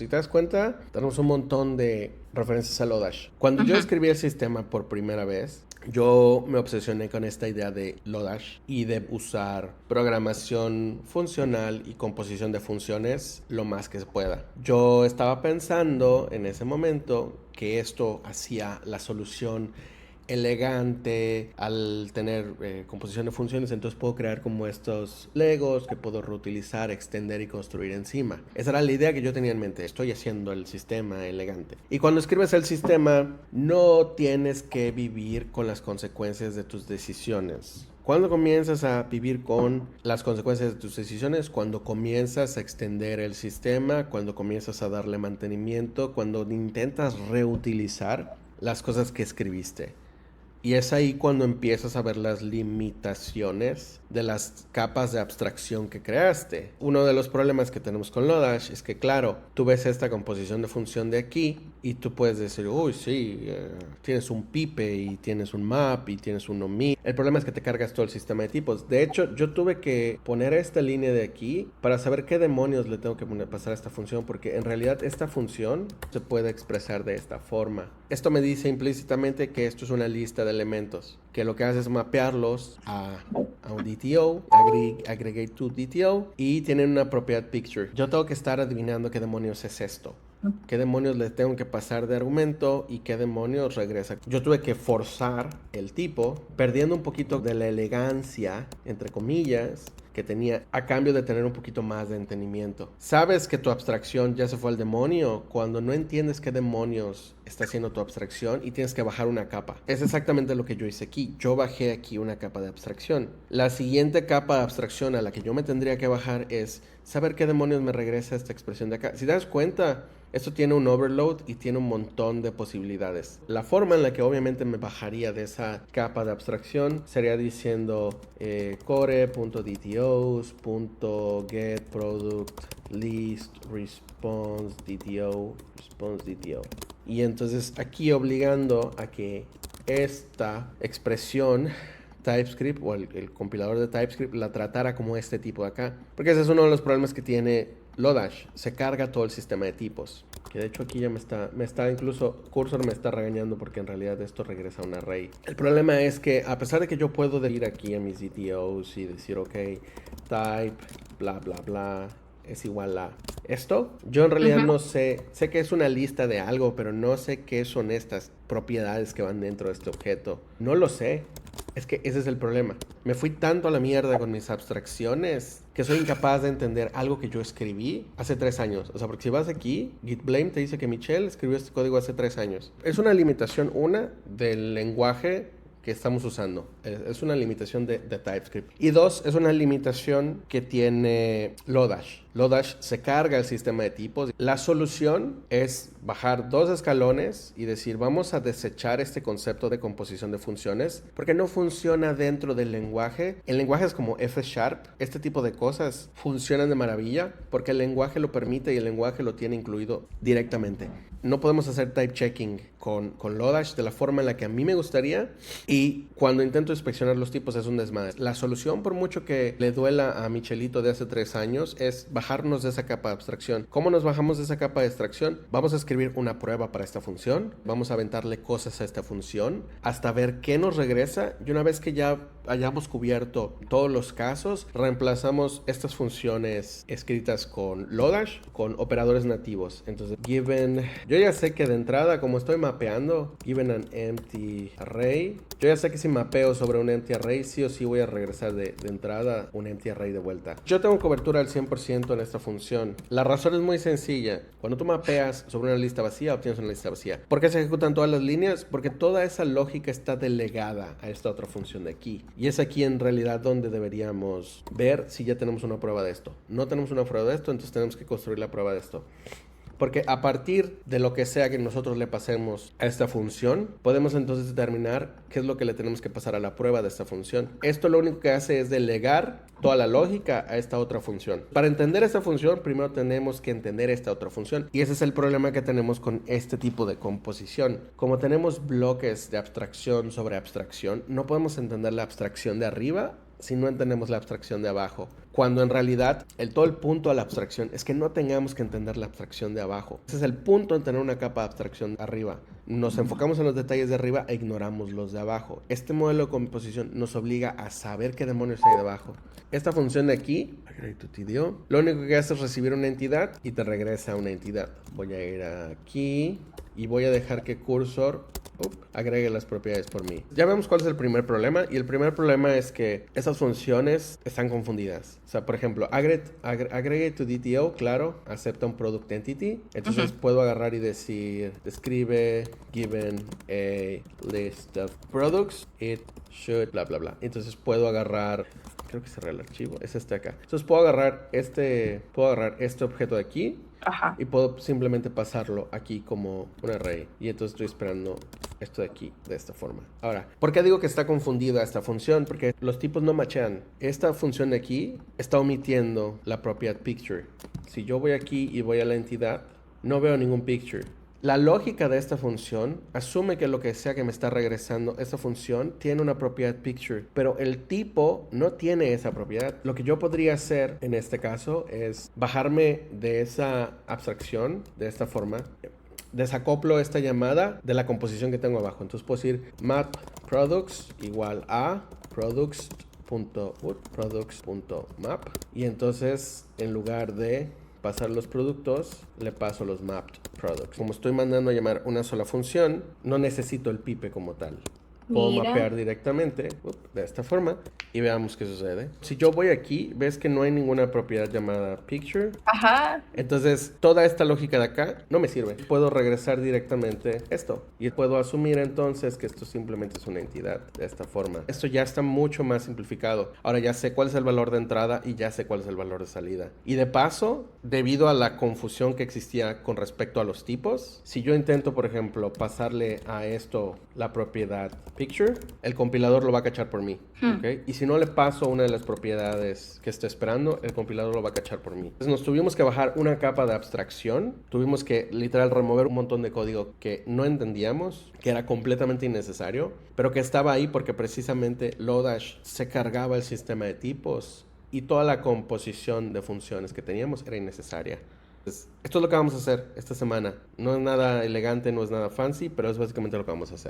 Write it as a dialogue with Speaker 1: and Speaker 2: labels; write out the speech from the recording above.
Speaker 1: Si te das cuenta, tenemos un montón de referencias a Lodash. Cuando yo escribí el sistema por primera vez, yo me obsesioné con esta idea de Lodash y de usar programación funcional y composición de funciones lo más que se pueda. Yo estaba pensando en ese momento que esto hacía la solución elegante al tener composición de funciones, entonces puedo crear como estos legos que puedo reutilizar, extender y construir encima. Esa era la idea que yo tenía en mente. Estoy haciendo el sistema elegante. Y cuando escribes el sistema, no tienes que vivir con las consecuencias de tus decisiones. Cuando comienzas a vivir con las consecuencias de tus decisiones, cuando comienzas a extender el sistema, cuando comienzas a darle mantenimiento, cuando intentas reutilizar las cosas que escribiste. Y es ahí cuando empiezas a ver las limitaciones de las capas de abstracción que creaste. Uno de los problemas que tenemos con Lodash es que, claro, tú ves esta composición de función de aquí y tú puedes decir, uy, sí, tienes un pipe y tienes un map y tienes un omi. El problema es que te cargas todo el sistema de tipos. De hecho, yo tuve que poner esta línea de aquí para saber qué demonios le tengo que pasar a esta función, porque en realidad esta función se puede expresar de esta forma. Esto me dice implícitamente que esto es una lista de elementos, que lo que hace es mapearlos a un DTO, aggregate to DTO, y tienen una propiedad picture. Yo tengo que estar adivinando qué demonios es esto. ¿Qué demonios le tengo que pasar de argumento y qué demonios regresa? Yo tuve que forzar el tipo, perdiendo un poquito de la elegancia, entre comillas, que tenía a cambio de tener un poquito más de entendimiento. Sabes que tu abstracción ya se fue al demonio cuando no entiendes qué demonios está haciendo tu abstracción y tienes que bajar una capa. Es exactamente lo que yo hice aquí. Yo bajé aquí una capa de abstracción. La siguiente capa de abstracción a la que yo me tendría que bajar es saber qué demonios me regresa esta expresión de acá. Si te das cuenta, esto tiene un overload y tiene un montón de posibilidades. La forma en la que obviamente me bajaría de esa capa de abstracción sería diciendo core.dtos.getProduct.list response DTO. Y entonces aquí obligando a que esta expresión TypeScript o el compilador de TypeScript la tratara como este tipo de acá. Porque ese es uno de los problemas que tiene Lodash. Se carga todo el sistema de tipos. Que de hecho aquí ya me está incluso Cursor me está regañando porque en realidad esto regresa a un array. El problema es que a pesar de que yo puedo ir aquí a mis DTOs y decir ok, type, bla bla bla, es igual a esto. Yo en realidad no sé que es una lista de algo, pero no sé qué son estas propiedades que van dentro de este objeto. No lo sé. Es que ese es el problema. Me fui tanto a la mierda con mis abstracciones que soy incapaz de entender algo que yo escribí hace 3 años. O sea, porque si vas aquí, Git Blame te dice que Michelle escribió este código hace 3 años. Es una limitación, del lenguaje que estamos usando. Es una limitación de TypeScript. Y 2, es una limitación que tiene Lodash. Lodash se carga el sistema de tipos. La solución es bajar 2 escalones y decir, vamos a desechar este concepto de composición de funciones porque no funciona dentro del lenguaje. El lenguaje es como F#. Este tipo de cosas funcionan de maravilla porque el lenguaje lo permite y el lenguaje lo tiene incluido directamente. No podemos hacer type checking con Lodash de la forma en la que a mí me gustaría, y cuando intento inspeccionar los tipos es un desmadre. La solución, por mucho que le duela a Michelito de hace 3 años, es bajarnos de esa capa de abstracción. ¿Cómo nos bajamos de esa capa de abstracción? Vamos a escribir una prueba para esta función, vamos a aventarle cosas a esta función hasta ver qué nos regresa, y una vez que ya hayamos cubierto todos los casos, reemplazamos estas funciones escritas con Lodash con operadores nativos. Entonces, given, yo ya sé que de entrada, como estoy mapeando, given an empty array, yo ya sé que si mapeo sobre un empty array, sí o sí voy a regresar de entrada un empty array de vuelta. Yo tengo cobertura al 100% en esta función. La razón es muy sencilla. Cuando tú mapeas sobre una lista vacía, obtienes una lista vacía. ¿Por qué se ejecutan todas las líneas? Porque toda esa lógica está delegada a esta otra función de aquí. Y es aquí en realidad donde deberíamos ver si ya tenemos una prueba de esto. No tenemos una prueba de esto, entonces tenemos que construir la prueba de esto. Porque a partir de lo que sea que nosotros le pasemos a esta función, podemos entonces determinar qué es lo que le tenemos que pasar a la prueba de esta función. Esto lo único que hace es delegar toda la lógica a esta otra función. Para entender esta función, primero tenemos que entender esta otra función. Y ese es el problema que tenemos con este tipo de composición. Como tenemos bloques de abstracción sobre abstracción, no podemos entender la abstracción de arriba si no entendemos la abstracción de abajo. Cuando en realidad todo el punto de la abstracción es que no tengamos que entender la abstracción de abajo. Ese es el punto en tener una capa de abstracción arriba. Nos enfocamos en los detalles de arriba e ignoramos los de abajo. Este modelo de composición nos obliga a saber qué demonios hay debajo. Esta función de aquí, agree2tdo, lo único que hace es recibir una entidad y te regresa a una entidad. Voy a ir aquí y voy a dejar que cursor agregue las propiedades por mí. Ya vemos cuál es el primer problema, y el primer problema es que esas funciones están confundidas. O sea, por ejemplo, agree2DTO, claro, acepta un product entity. Entonces puedo agarrar y decir, describe given a list of products, it should, bla, bla, bla. Entonces puedo agarrar, creo que cerré el archivo, es este acá. Entonces puedo agarrar este objeto de aquí.
Speaker 2: Ajá.
Speaker 1: Y puedo simplemente pasarlo aquí como un array. Y entonces estoy esperando esto de aquí, de esta forma. Ahora, ¿por qué digo que está confundida esta función? Porque los tipos no machean. Esta función de aquí está omitiendo la propiedad picture. Si yo voy aquí y voy a la entidad, no veo ningún picture. La lógica de esta función asume que lo que sea que me está regresando esta función tiene una propiedad picture, pero el tipo no tiene esa propiedad. Lo que yo podría hacer en este caso es bajarme de esa abstracción de esta forma. Desacoplo esta llamada de la composición que tengo abajo. Entonces puedo decir map products igual a products.map, y entonces en lugar de pasar los productos, le paso los mapped products. Como estoy mandando a llamar una sola función, no necesito el pipe como tal. Puedo mapear directamente de esta forma y veamos qué sucede. Si yo voy aquí, ves que no hay ninguna propiedad llamada picture.
Speaker 2: Ajá.
Speaker 1: Entonces, toda esta lógica de acá no me sirve. Puedo regresar directamente esto y puedo asumir entonces que esto simplemente es una entidad de esta forma. Esto ya está mucho más simplificado. Ahora ya sé cuál es el valor de entrada y ya sé cuál es el valor de salida. Y de paso, debido a la confusión que existía con respecto a los tipos, si yo intento, por ejemplo, pasarle a esto la propiedad picture, el compilador lo va a cachar por mí. ¿Okay? Y si no le paso una de las propiedades que está esperando, el compilador lo va a cachar por mí. Entonces nos tuvimos que bajar una capa de abstracción, tuvimos que literal remover un montón de código que no entendíamos, que era completamente innecesario, pero que estaba ahí porque precisamente Lodash se cargaba el sistema de tipos y toda la composición de funciones que teníamos era innecesaria. Entonces, esto es lo que vamos a hacer esta semana. No es nada elegante, no es nada fancy, pero es básicamente lo que vamos a hacer.